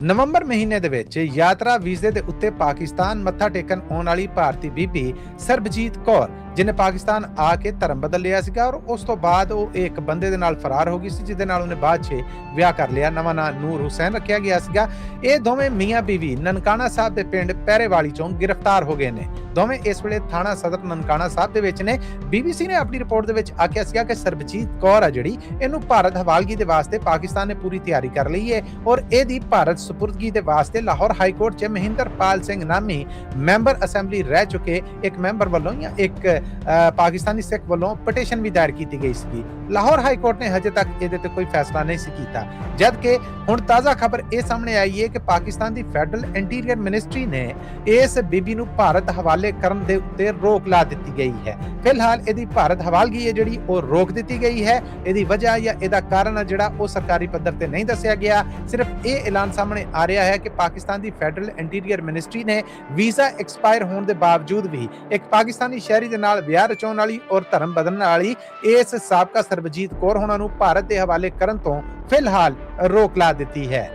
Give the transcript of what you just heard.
ਨਵੰਬਰ ਮਹੀਨੇ ਦੇ ਵਿੱਚ ਯਾਤਰਾ ਵੀਜ਼ੇ ਦੇ ਉੱਤੇ ਪਾਕਿਸਤਾਨ ਮੱਥਾ ਟੇਕਣ ਆਉਣ ਵਾਲੀ ਭਾਰਤੀ ਬੀਬੀ ਸਰਬਜੀਤ ਕੌਰ ਜਿਹਨੇ ਪਾਕਿਸਤਾਨ ਆ ਕੇ ਧਰਮ ਬਦਲ ਲਿਆ ਸੀਗਾ ਔਰ ਉਸ ਤੋਂ ਬਾਅਦ ਉਹ ਇੱਕ ਬੰਦੇ ਦੇ ਨਾਲ ਫਰਾਰ ਹੋ ਗਈ ਸੀ ਜਿਹਦੇ ਨਾਲ ਉਹਨੇ ਬਾਅਦ 'ਚ ਵਿਆਹ ਕਰ ਲਿਆ। ਨਵਾਂ ਨਾਂ ਨੂਰ ਹੁਸੈਨ ਰੱਖਿਆ ਗਿਆ ਸੀਗਾ। ਇਹ ਦੋਵੇਂ ਮੀਆਂ ਬੀਵੀ ਨਨਕਾਣਾ ਸਾਹਿਬ ਦੇ ਪਿੰਡ ਪਹਿਰੇਵਾਲੀ ਚੋਂ ਗ੍ਰਿਫਤਾਰ ਹੋ ਗਏ ਨੇ। ਦੋਵੇਂ ਇਸ ਵੇਲੇ ਥਾਣਾ ਸਦਰ ਨਨਕਾਣਾ ਸਾਹਿਬ ਦੇ ਵਿੱਚ ਨੇ। BBC ਨੇ ਆਪਣੀ ਰਿਪੋਰਟ ਦੇ ਵਿੱਚ ਆਖਿਆ ਸੀਗਾ ਕਿ ਸਰਬਜੀਤ ਕੌਰ ਆ ਜਿਹੜੀ ਇਹਨੂੰ ਭਾਰਤ ਹਵਾਲਗੀ ਦੇ ਵਾਸਤੇ ਪਾਕਿਸਤਾਨ ਨੇ ਪੂਰੀ ਤਿਆਰੀ ਕਰ ਲਈ ਹੈ ਔਰ ਇਹਦੀ ਭਾਰਤ ਸਪੁਰਦਗੀ ਦੇ ਵਾਸਤੇ ਲਾਹੌਰ ਹਾਈ ਕੋਰਟ 'ਚ ਮਹਿੰਦਰਪਾਲ ਸਿੰਘ ਨਾਮੀ ਮੈਂਬਰ ਅਸੈਂਬਲੀ ਰਹਿ ਚੁੱਕੇ ਇੱਕ ਮੈਂਬਰ ਵੱਲੋਂ ਜਾਂ ਇੱਕ ਪਾਕਿਸਤਾਨੀ ਸਿੱਖ ਵੱਲੋਂ ਪਟੀਸ਼ਨ ਵੀ ਦਾਇਰ ਕੀਤੀ ਗਈ ਸੀ। ਲਾਹੌਰ ਹਾਈ ਕੋਰਟ ਨੇ ਹਜੇ ਤੱਕ ਇਹਦੇ ਤੇ ਕੋਈ ਫੈਸਲਾ ਨਹੀਂ ਸੀ ਕੀਤਾ, ਜਦ ਕਿ ਹੁਣ ਤਾਜ਼ਾ ਖਬਰ ਇਹ ਸਾਹਮਣੇ ਆਈ ਹੈ ਕਿ ਪਾਕਿਸਤਾਨ ਦੀ ਫੈਡਰਲ ਇੰਟੀਰੀਅਰ ਮਿਨਿਸਟਰੀ ਨੇ ਇਸ ਬੀਬੀ ਨੂੰ ਭਾਰਤ ਹਵਾਲੇ ਕਰਨ ਦੇ ਉੱਤੇ ਰੋਕ ਲਾ ਦਿੱਤੀ ਗਈ ਹੈ। ਫਿਲਹਾਲ ਇਹਦੀ ਭਾਰਤ ਹਵਾਲਗੀ ਹੈ ਜਿਹੜੀ ਉਹ ਰੋਕ ਦਿੱਤੀ ਗਈ ਹੈ। ਇਹਦੀ ਵਜ੍ਹਾ ਜਾਂ ਇਹਦਾ ਕਾਰਨ ਜਿਹੜਾ ਉਹ ਸਰਕਾਰੀ ਪੱਧਰ ਤੇ ਨਹੀਂ ਦੱਸਿਆ ਗਿਆ। ਸਿਰਫ ਇਹ ਐਲਾਨ ਸਾਹਮਣੇ ਆ ਰਿਹਾ ਹੈ ਕਿ ਪਾਕਿਸਤਾਨ ਦੀ ਫੈਡਰਲ ਇੰਟੀਰੀਅਰ ਮਿਨਿਸਟਰੀ ਨੇ ਵੀਜ਼ਾ ਐਕਸਪਾਇਰ ਹੋਣ ਦੇ ਬਾਵਜੂਦ ਵੀ ਇੱਕ ਪਾਕਿਸਤਾਨੀ ਸ਼ਹਿਰੀ ਦੇ ਨਾਲ ਵਿਆਹ ਰਚਾਉਣ ਵਾਲੀ ਔਰ ਧਰਮ ਬਦਲਣ ਵਾਲੀ ਇਸ ਸਾਬਕਾ ਸਰਬਜੀਤ ਕੌਰ ਹੋਣਾ ਨੂੰ ਭਾਰਤ ਦੇ ਹਵਾਲੇ ਕਰਨ ਤੋਂ ਫਿਲਹਾਲ ਰੋਕ ਲਾ ਦਿੱਤੀ ਹੈ।